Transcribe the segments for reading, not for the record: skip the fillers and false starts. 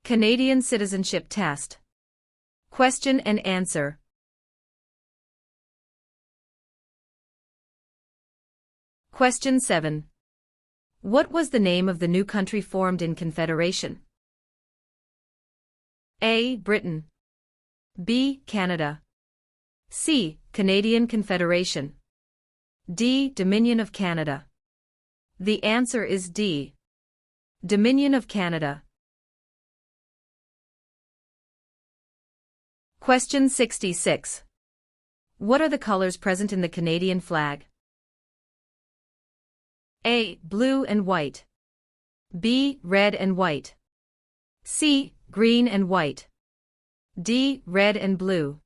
Canadian Citizenship Test. Question and answer. Question 7. What was the name of the new country formed in Confederation? A. Britain. B. Canada. C. Canadian Confederation. D. Dominion of Canada. The answer is D. Dominion of Canada. Question 66. What are the colors present in the Canadian flag? A. Blue and white. B. Red and white. C. Green and white. D. Red and blue.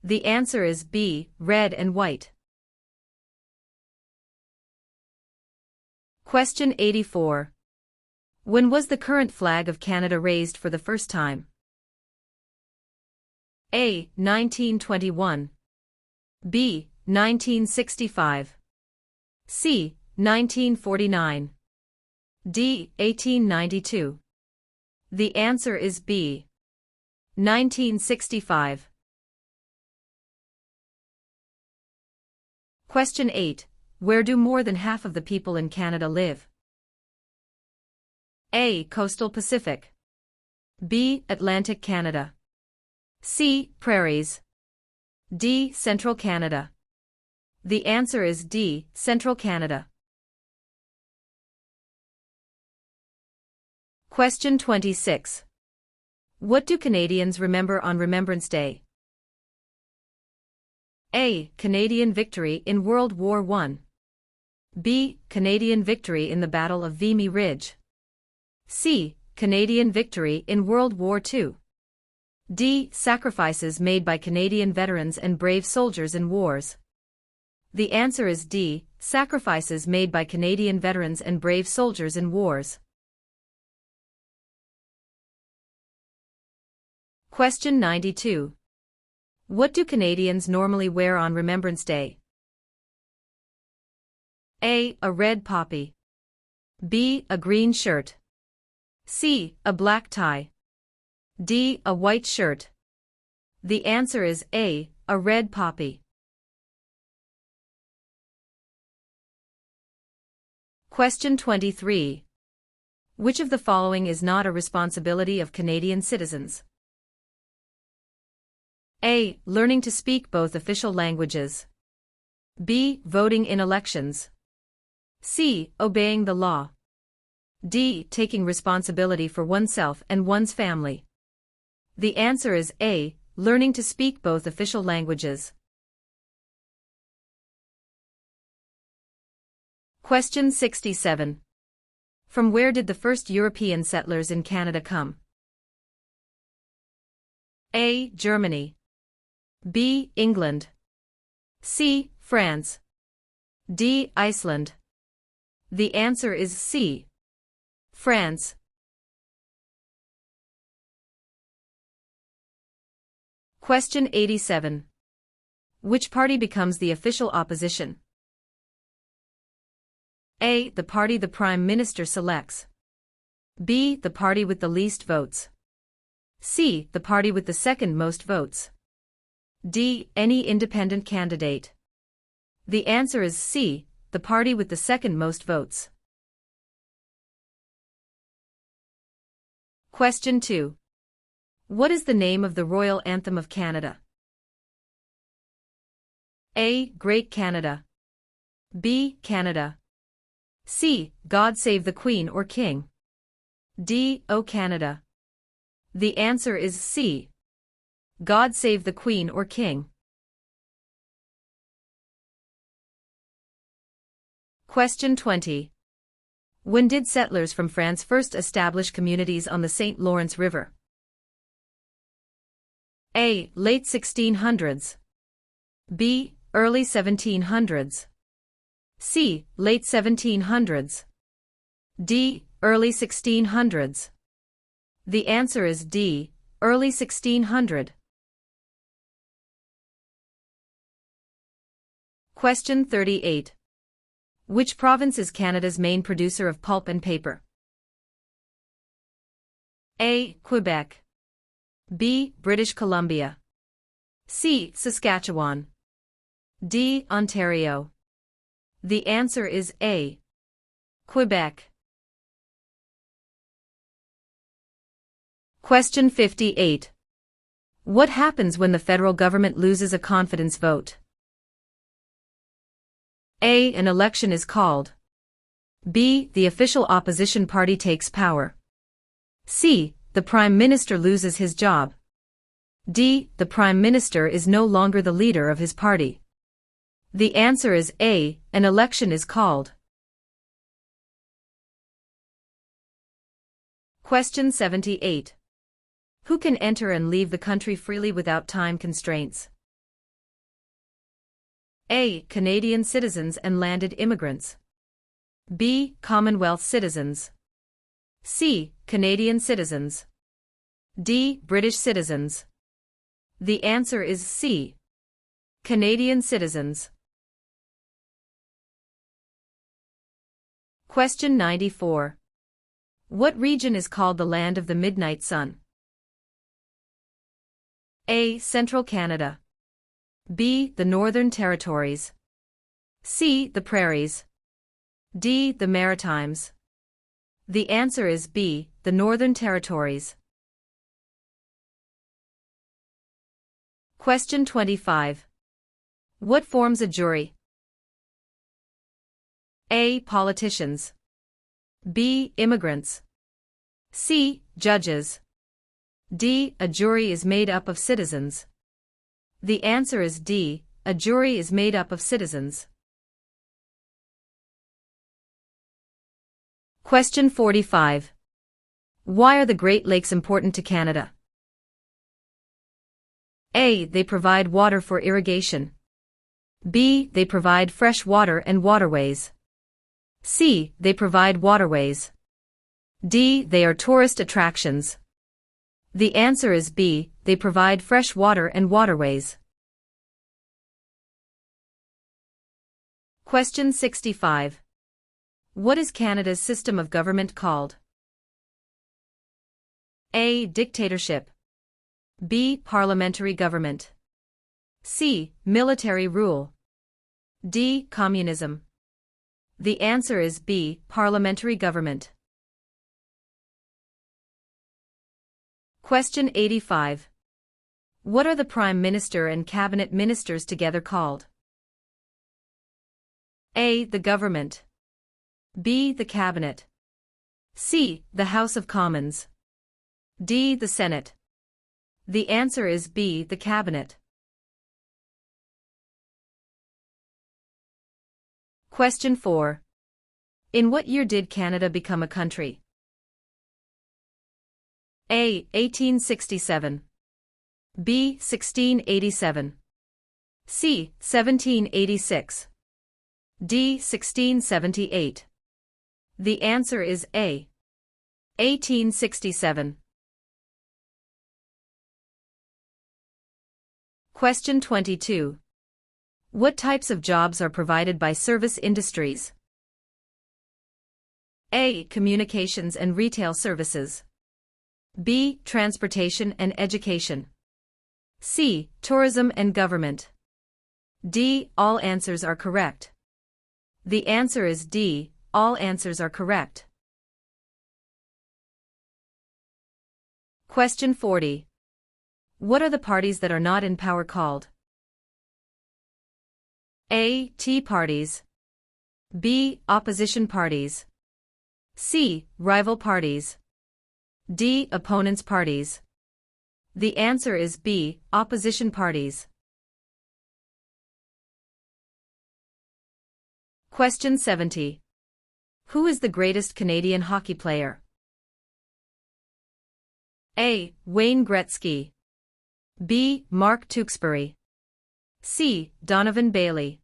The answer is B. Red and white. Question 84. When was the current flag of Canada raised for the first time? A. 1921. B. 1965. C. 1949. D. 1892. The answer is B. 1965. Question 8. Where do more than half of the people in Canada live? A. Coastal Pacific. B. Atlantic Canada. C. Prairies. D. Central Canada. The answer is D. Central Canada. Question 26. What do Canadians remember on Remembrance Day? A. Canadian victory in World War I. B. Canadian victory in the Battle of Vimy Ridge. C. Canadian victory in World War II. D. Sacrifices made by Canadian veterans and brave soldiers in wars. The answer is D. Sacrifices made by Canadian veterans and brave soldiers in wars. Question 92. What do Canadians normally wear on Remembrance Day? A. A red poppy. B. A green shirt. C. A black tie. D. A white shirt. The answer is A. A red poppy. Question 23. Which of the following is not a responsibility of Canadian citizens? A. Learning to speak both official languages. B. Voting in elections. C. Obeying the law. D. Taking responsibility for oneself and one's family. The answer is A. Learning to speak both official languages. Question 67. From where did the first European settlers in Canada come? A. Germany. B. England. C. France. D. Iceland. The answer is C. France. Question 87. Which party becomes the official opposition? A. The party the Prime Minister selects. B. The party with the least votes. C. The party with the second most votes. D. Any independent candidate. The answer is C. The party with the second most votes. Question 2. What is the name of the Royal Anthem of Canada? A. Great Canada. B. Canada. C. God Save the Queen or King. D. O Canada. The answer is C. God Save the Queen or King. Question 20. When did settlers from France first establish communities on the St. Lawrence River? A. Late 1600s. B. Early 1700s. C. Late 1700s. D. Early 1600s. The answer is D. Early 1600. Question 38. Which province is Canada's main producer of pulp and paper? A. Quebec. B. British Columbia. C. Saskatchewan. D. Ontario. The answer is A. Quebec. Question 58. What happens when the federal government loses a confidence vote? A. An election is called. B. The official opposition party takes power. C. The Prime Minister loses his job. D. The Prime Minister is no longer the leader of his party. The answer is A. An election is called. Question 78. Who can enter and leave the country freely without time constraints? A. Canadian citizens and landed immigrants. B. Commonwealth citizens. C. Canadian citizens. D. British citizens. The answer is C. Canadian citizens. Question 94. What region is called the Land of the Midnight Sun? A. Central Canada. B. The Northern Territories. C. The Prairies. D. The Maritimes. The answer is B. The Northern Territories. Question 25. What forms a jury? A. Politicians. B. Immigrants. C. Judges. D. A jury is made up of citizens. The answer is D. A jury is made up of citizens. Question 45. Why are the Great Lakes important to Canada? A. They provide water for irrigation. B. They provide fresh water and waterways. C. They provide waterways. D. They are tourist attractions. The answer is B. They provide fresh water and waterways. Question 65. What is Canada's system of government called? A. Dictatorship. B. Parliamentary government. C. Military rule. D. Communism. The answer is B. Parliamentary government. Question 85. What are the Prime Minister and Cabinet Ministers together called? A. The Government. B. The Cabinet. C. The House of Commons. D. The Senate. The answer is B. The Cabinet. Question 4. In what year did Canada become a country? A. 1867. B. 1687. C. 1786. D. 1678. The answer is A. 1867. Question 22. What types of jobs are provided by service industries? A. Communications and retail services. B. Transportation and education. C. Tourism and government. D. All answers are correct. The answer is D. All answers are correct. Question 40. What are the parties that are not in power called? A. Tea parties. B. Opposition parties. C. Rival parties. D. Opponents parties. The answer is B. Opposition parties. Question 70. Who is the greatest Canadian hockey player? A. Wayne Gretzky. B. Mark Tewksbury. C. Donovan Bailey.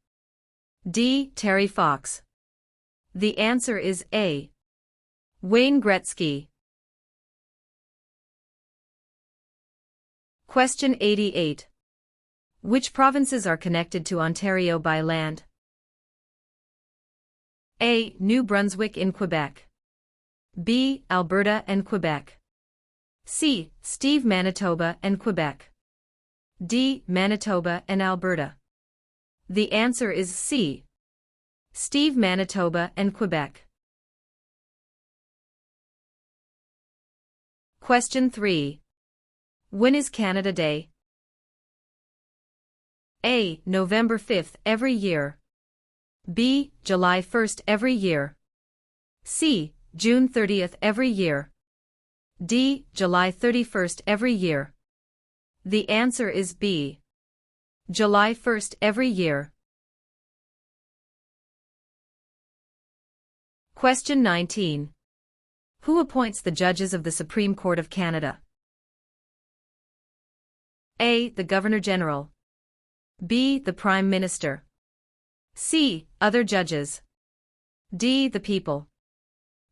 D. Terry Fox. The answer is A. Wayne Gretzky. Question 88. Which provinces are connected to Ontario by land? A. New Brunswick in Quebec. B. Alberta and Quebec. C. Steve, Manitoba and Quebec. D. Manitoba and Alberta. The answer is C. Steve, Manitoba and Quebec. Question 3. When is Canada Day? A. November 5th every year. B. July 1st every year. C. June 30th every year. D. July 31st every year. The answer is B. July 1st every year. Question 19. Who appoints the judges of the Supreme Court of Canada? A. The Governor-General. B. The Prime Minister. C. Other judges. D. The people.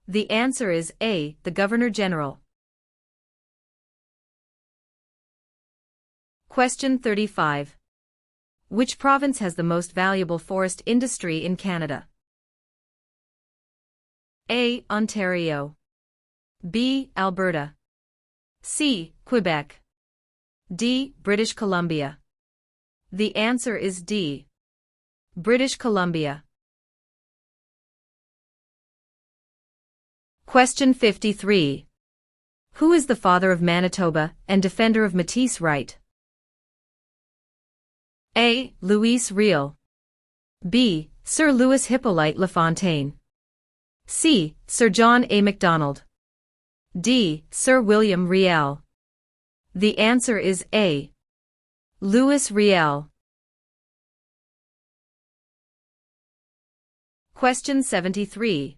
The answer is A. The Governor-General. Question 35. Which province has the most valuable forest industry in Canada? A. Ontario. B. Alberta. C. Quebec. D. British Columbia. The answer is D. British Columbia. Question 53. Who is the father of Manitoba and defender of Métis right? A. Louis Riel. B. Sir Louis Hippolyte Lafontaine. C. Sir John A. Macdonald. D. Sir William Riel. The answer is A. Louis Riel. Question 73.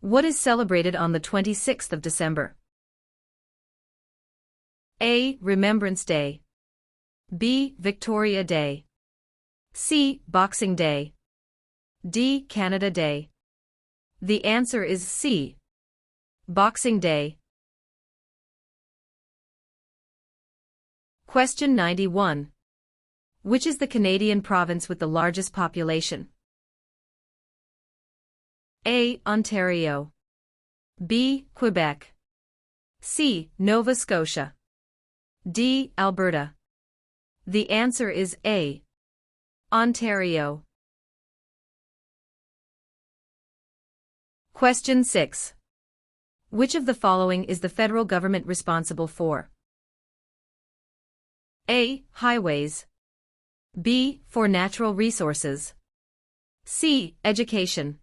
What is celebrated on the 26th of December? A. Remembrance Day. B. Victoria Day. C. Boxing Day. D. Canada Day. The answer is C. Boxing Day. Question 91. Which is the Canadian province with the largest population? A. Ontario. B. Quebec. C. Nova Scotia. D. Alberta. The answer is A. Ontario. Question 6. Which of the following is the federal government responsible for? A. Highways. B. For natural resources. C. Education.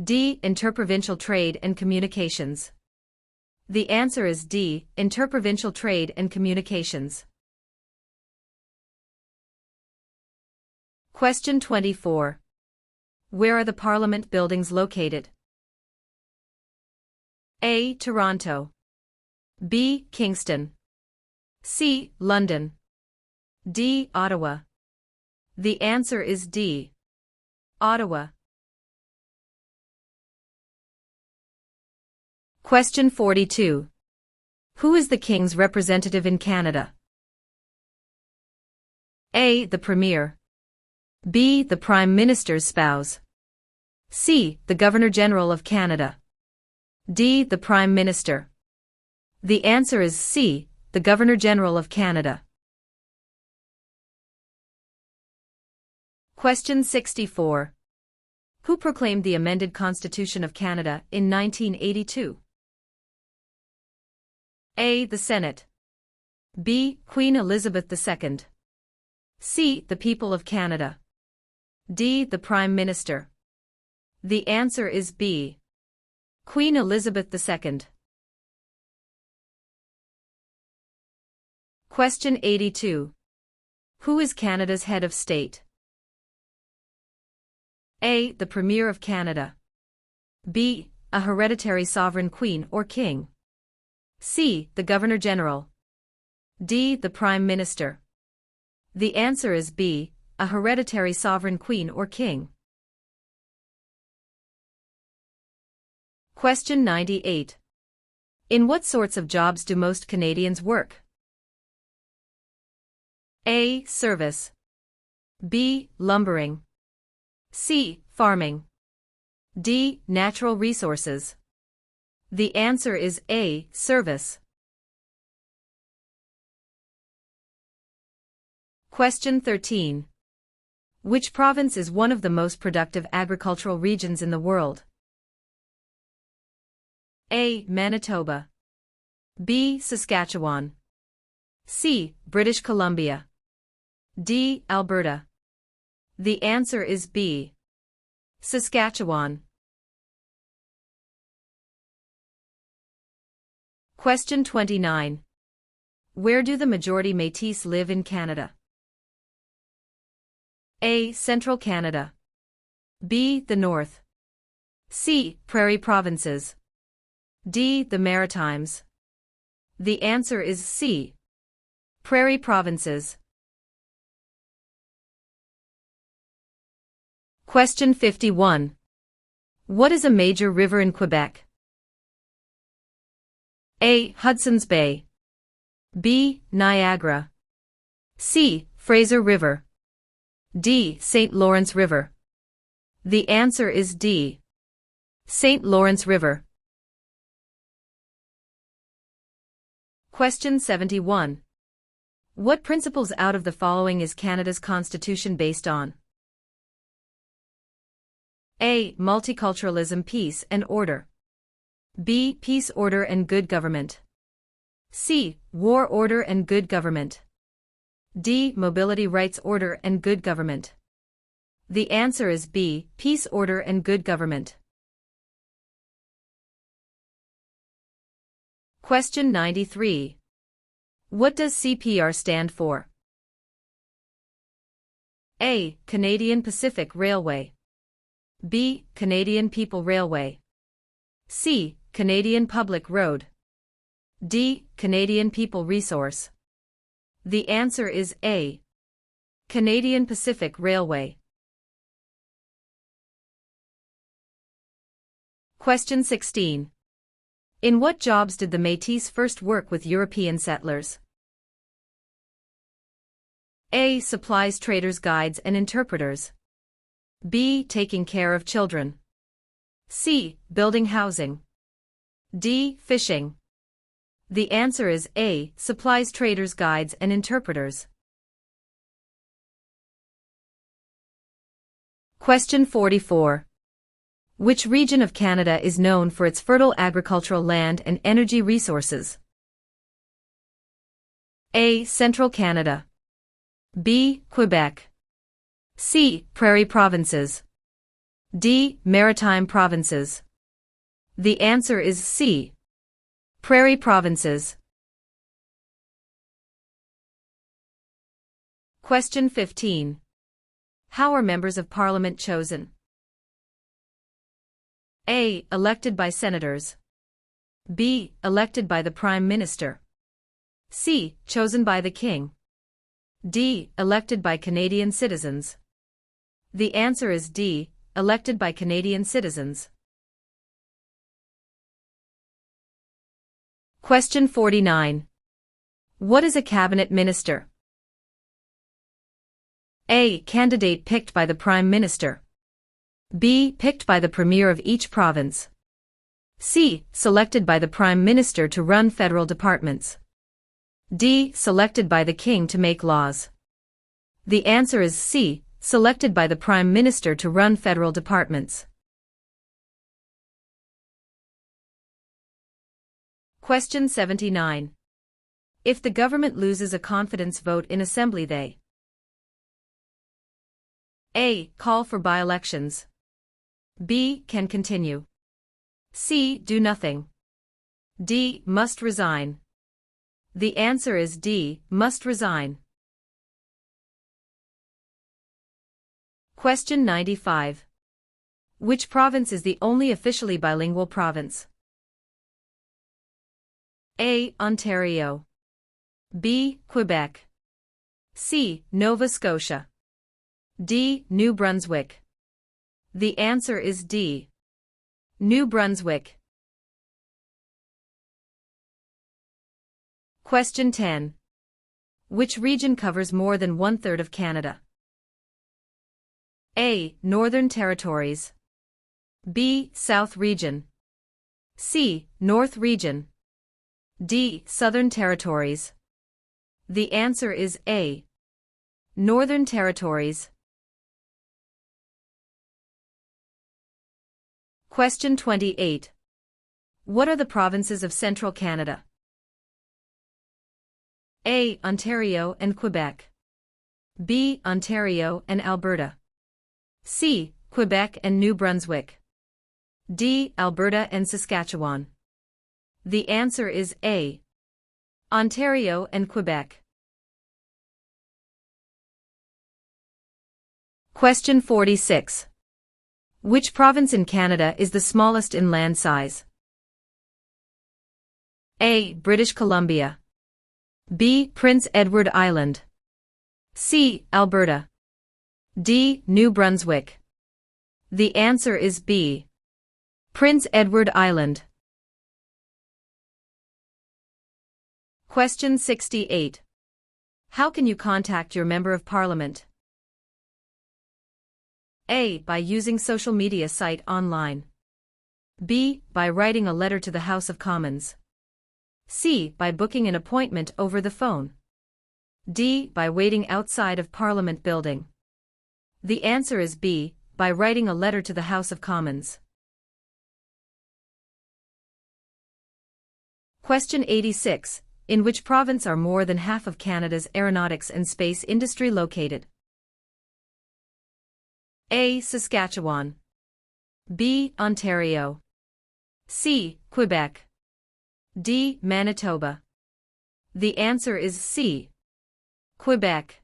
D. Interprovincial trade and communications. The answer is D. Interprovincial trade and communications. Question 24. Where are the Parliament buildings located? A. Toronto. B. Kingston. C. London. D. Ottawa. The answer is D. Ottawa. Question 42. Who is the King's representative in Canada? A. The Premier. B. The Prime Minister's spouse. C. The Governor-General of Canada. D. The Prime Minister. The answer is C. The Governor-General of Canada. Question 64. Who proclaimed the amended Constitution of Canada in 1982? A. The Senate. B. Queen Elizabeth II. C. The people of Canada. D. The Prime Minister. The answer is B. Queen Elizabeth II. Question 82. Who is Canada's head of state? A. The Premier of Canada. B. A hereditary sovereign queen or king. C. The Governor-General. D. The Prime Minister. The answer is B. A hereditary sovereign queen or king. Question 98. In what sorts of jobs do most Canadians work? A. Service. B. Lumbering. C. Farming. D. Natural resources. The answer is A. Service. Question 13. Which province is one of the most productive agricultural regions in the world? A. Manitoba. B. Saskatchewan. C. British Columbia. D. Alberta. The answer is B. Saskatchewan. Question 29. Where do the majority Métis live in Canada? A. Central Canada. B. The North. C. Prairie Provinces. D. The Maritimes. The answer is C. Prairie Provinces. Question 51. What is a major river in Quebec? A. Hudson's Bay. B. Niagara. C. Fraser River. D. St. Lawrence River. The answer is D. St. Lawrence River. Question 71. What principles out of the following is Canada's constitution based on? A. Multiculturalism, peace and order. B. Peace, order and good government. C. War, order and good government. D. Mobility, rights, order and good government. The answer is B. Peace, order and good government. Question 93. What does CPR stand for? A. Canadian Pacific Railway. B. Canadian People Railway. C. Canadian Public Road. D. Canadian People Resource. The answer is A. Canadian Pacific Railway. Question 16. In what jobs did the Métis first work with European settlers? A. Supplies, traders, guides and interpreters. B. Taking care of children. C. Building housing. D. Fishing. The answer is A. Supplies, traders, guides and interpreters. Question 44. Which region of Canada is known for its fertile agricultural land and energy resources? A. Central Canada. B. Quebec. C. Prairie Provinces. D. Maritime Provinces. The answer is C. Prairie Provinces. Question 15. How are members of Parliament chosen? A. Elected by senators. B. Elected by the Prime Minister. C. Chosen by the King. D. Elected by Canadian citizens. The answer is D. Elected by Canadian citizens. Question 49. What is a cabinet minister? A. Candidate picked by the Prime Minister. B. Picked by the Premier of each province. C. Selected by the Prime Minister to run federal departments. D. Selected by the King to make laws. The answer is C. Selected by the Prime Minister to run federal departments. Question 79. If the government loses a confidence vote in Assembly, they A. Call for by-elections. B. Can continue. C. Do nothing. D. Must resign. The answer is D. Must resign. Question 95. Which province is the only officially bilingual province? A. Ontario. B. Quebec. C. Nova Scotia. D. New Brunswick. The answer is D. New Brunswick. Question 10. Which region covers more than 1/3 of Canada? A. Northern Territories. B. South Region. C. North Region. D. Southern Territories. The answer is A. Northern Territories. Question 28. What are the provinces of Central Canada? A. Ontario and Quebec. B. Ontario and Alberta. C. Quebec and New Brunswick. D. Alberta and Saskatchewan. The answer is A. Ontario and Quebec. Question 46. Which province in Canada is the smallest in land size? A. British Columbia. B. Prince Edward Island. C. Alberta. D. New Brunswick. The answer is B. Prince Edward Island. Question 68. How can you contact your Member of Parliament? A. By using social media site online. B. By writing a letter to the House of Commons. C. By booking an appointment over the phone. D. By waiting outside of Parliament building. The answer is B. By writing a letter to the House of Commons. Question 86. In which province are more than half of Canada's aeronautics and space industry located? A. Saskatchewan. B. Ontario. C. Quebec. D. Manitoba. The answer is C. Quebec.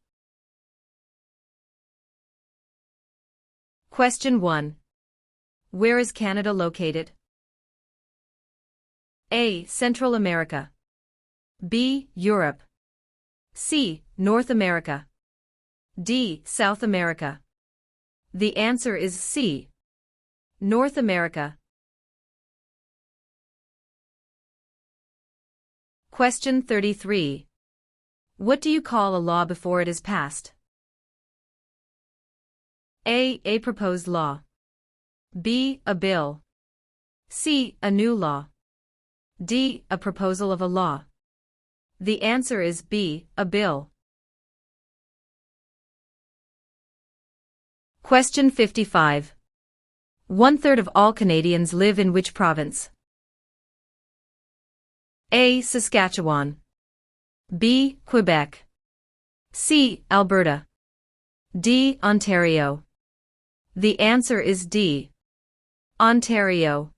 Question 1. Where is Canada located? A. Central America. B. Europe. C. North America. D. South America. The answer is C. North America. Question 33. What do you call a law before it is passed? A. A proposed law. B. A bill. C. A new law. D. A proposal of a law. The answer is B. A bill. Question 55. 1/3 of all Canadians live in which province? A. Saskatchewan. B. Quebec. C. Alberta. D. Ontario. The answer is D. Ontario.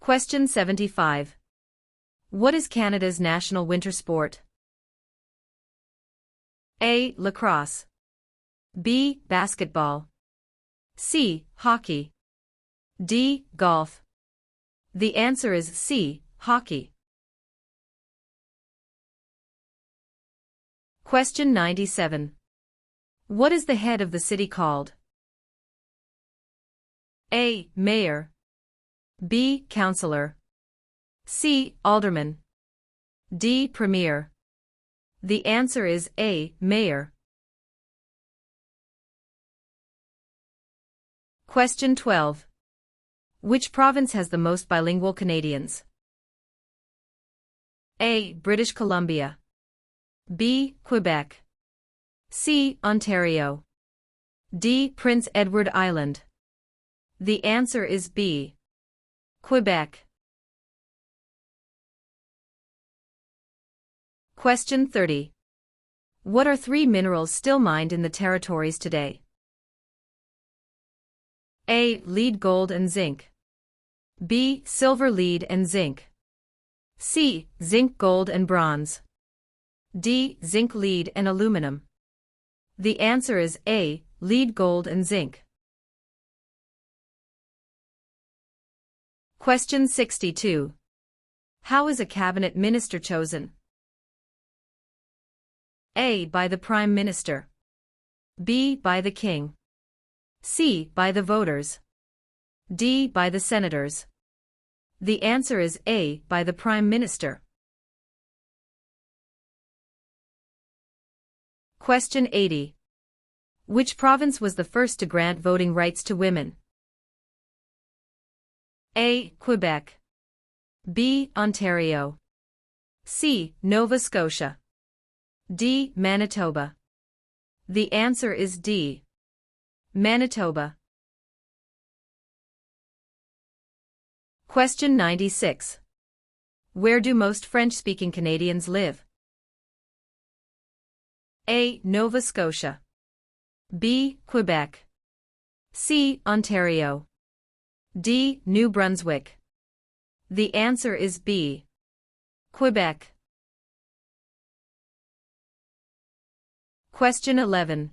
Question 75. What is Canada's national winter sport? A. Lacrosse. B. Basketball. C. Hockey. D. Golf. The answer is C. Hockey. Question 97. What is the head of the city called? A. Mayor. B. Councillor. C. Alderman. D. Premier. The answer is A. Mayor. Question 12. Which province has the most bilingual Canadians? A. British Columbia. B. Quebec. C. Ontario. D. Prince Edward Island. The answer is B. Quebec. Question 30. What are 3 minerals still mined in the territories today? A. Lead, gold and zinc. B. Silver, lead and zinc. C. Zinc, gold and bronze. D. Zinc, lead and aluminum. The answer is A. Lead, gold and zinc. Question 62. How is a cabinet minister chosen? A. By the Prime Minister. B. By the King. C. By the voters. D. By the senators. The answer is A. By the Prime Minister. Question 80. Which province was the first to grant voting rights to women? A. Quebec. B. Ontario. C. Nova Scotia. D. Manitoba. The answer is D. Manitoba. Question 96. Where do most French-speaking Canadians live? A. Nova Scotia. B. Quebec. C. Ontario. D. New Brunswick. The answer is B. Quebec. Question 11.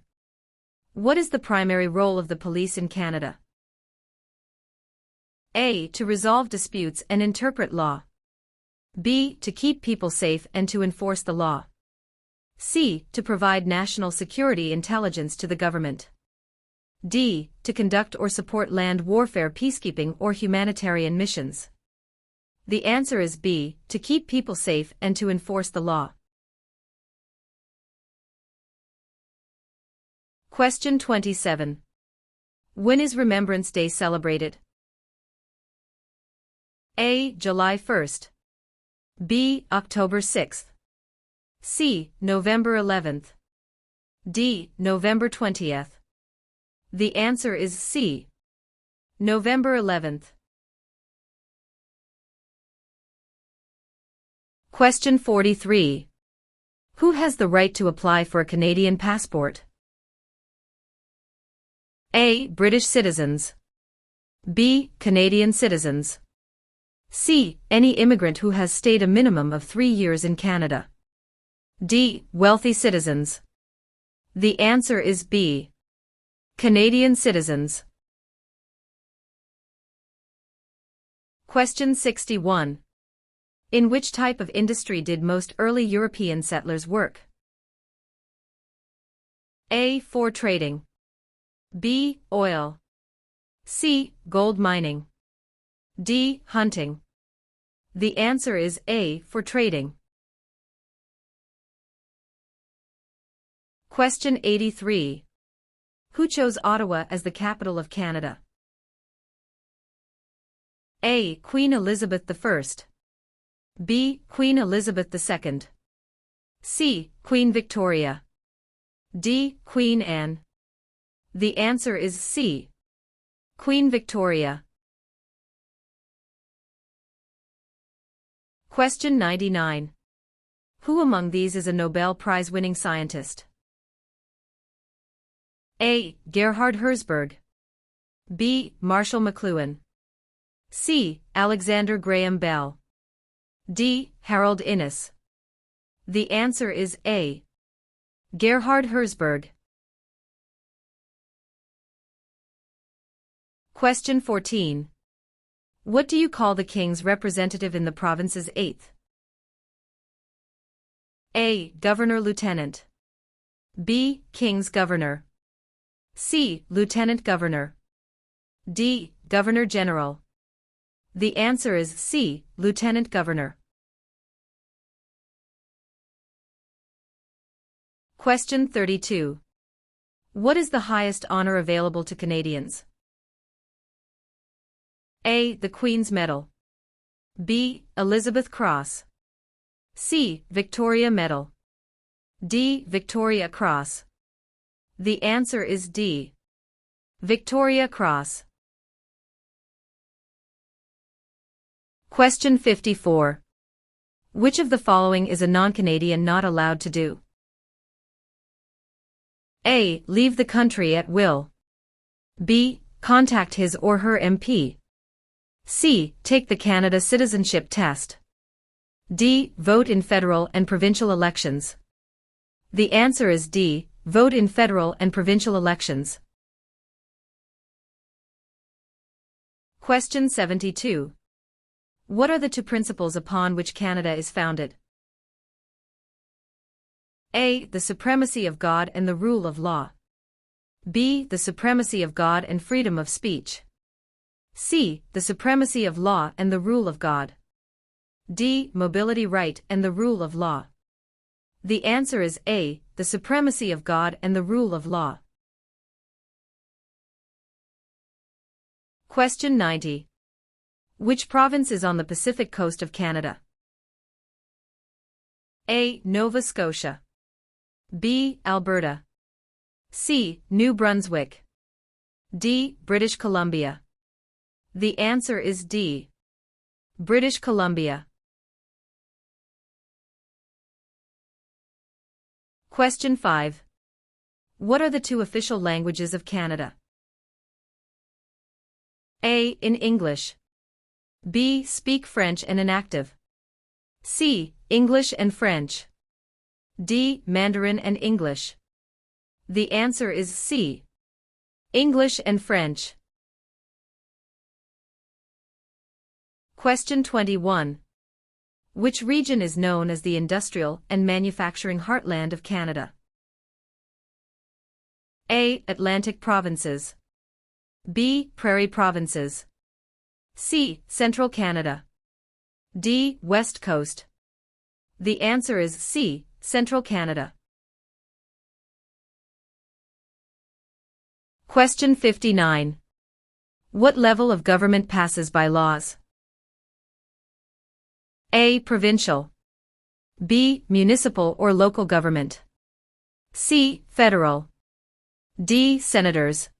What is the primary role of the police in Canada? A. To resolve disputes and interpret law. B. To keep people safe and to enforce the law. C. To provide national security intelligence to the government. D. To conduct or support land warfare, peacekeeping, or humanitarian missions. The answer is B. To keep people safe and to enforce the law. Question 27. When is Remembrance Day celebrated? A. July 1st. B. October 6th. C. November 11th. D. November 20th. The answer is C. November 11th. Question 43. Who has the right to apply for a Canadian passport? A. British citizens. B. Canadian citizens. C. Any immigrant who has stayed a minimum of 3 years in Canada. D. Wealthy citizens. The answer is B. Canadian citizens. Question 61. In which type of industry did most early European settlers work? A. For trading. B. Oil. C. Gold mining. D. Hunting. The answer is A. For trading. Question 83. Who chose Ottawa as the capital of Canada? A. Queen Elizabeth I. B. Queen Elizabeth II. C. Queen Victoria. D. Queen Anne. The answer is C. Queen Victoria. Question 99. Who among these is a Nobel Prize-winning scientist? A. Gerhard Herzberg. B. Marshall McLuhan. C. Alexander Graham Bell. D. Harold Innis. The answer is A. Gerhard Herzberg. Question 14. What do you call the king's representative in the province's 8th? A. Governor-Lieutenant. B. King's Governor. C. Lieutenant Governor. D. Governor-General. The answer is C. Lieutenant Governor. Question 32. What is the highest honor available to Canadians? A. The Queen's Medal. B. Elizabeth Cross. C. Victoria Medal. D. Victoria Cross. The answer is D. Victoria Cross. Question 54. Which of the following is a non-Canadian not allowed to do? A. Leave the country at will. B. Contact his or her MP. C. Take the Canada Citizenship Test. D. Vote in federal and provincial elections. The answer is D. Vote in federal and provincial elections. Question 72. What are the two principles upon which Canada is founded? A. The supremacy of God and the rule of law. B. The supremacy of God and freedom of speech. C. The supremacy of law and the rule of God. D. Mobility right and the rule of law. The answer is A. The supremacy of God and the rule of law. Question 90. Which province is on the Pacific coast of Canada? A. Nova Scotia. B. Alberta. C. New Brunswick. D. British Columbia. The answer is D. British Columbia. Question 5. What are the two official languages of Canada? A. In English. B. Speak French and inactive. C. English and French. D. Mandarin and English. The answer is C. English and French. Question 21. Which region is known as the industrial and manufacturing heartland of Canada? A. Atlantic provinces. B. Prairie provinces. C. Central Canada. D. West Coast. The answer is C. Central Canada. Question 59. What level of government passes by laws? A. Provincial. B. Municipal or local government. C. Federal. D. Senators.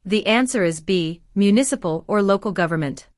The answer is B. Municipal or local government.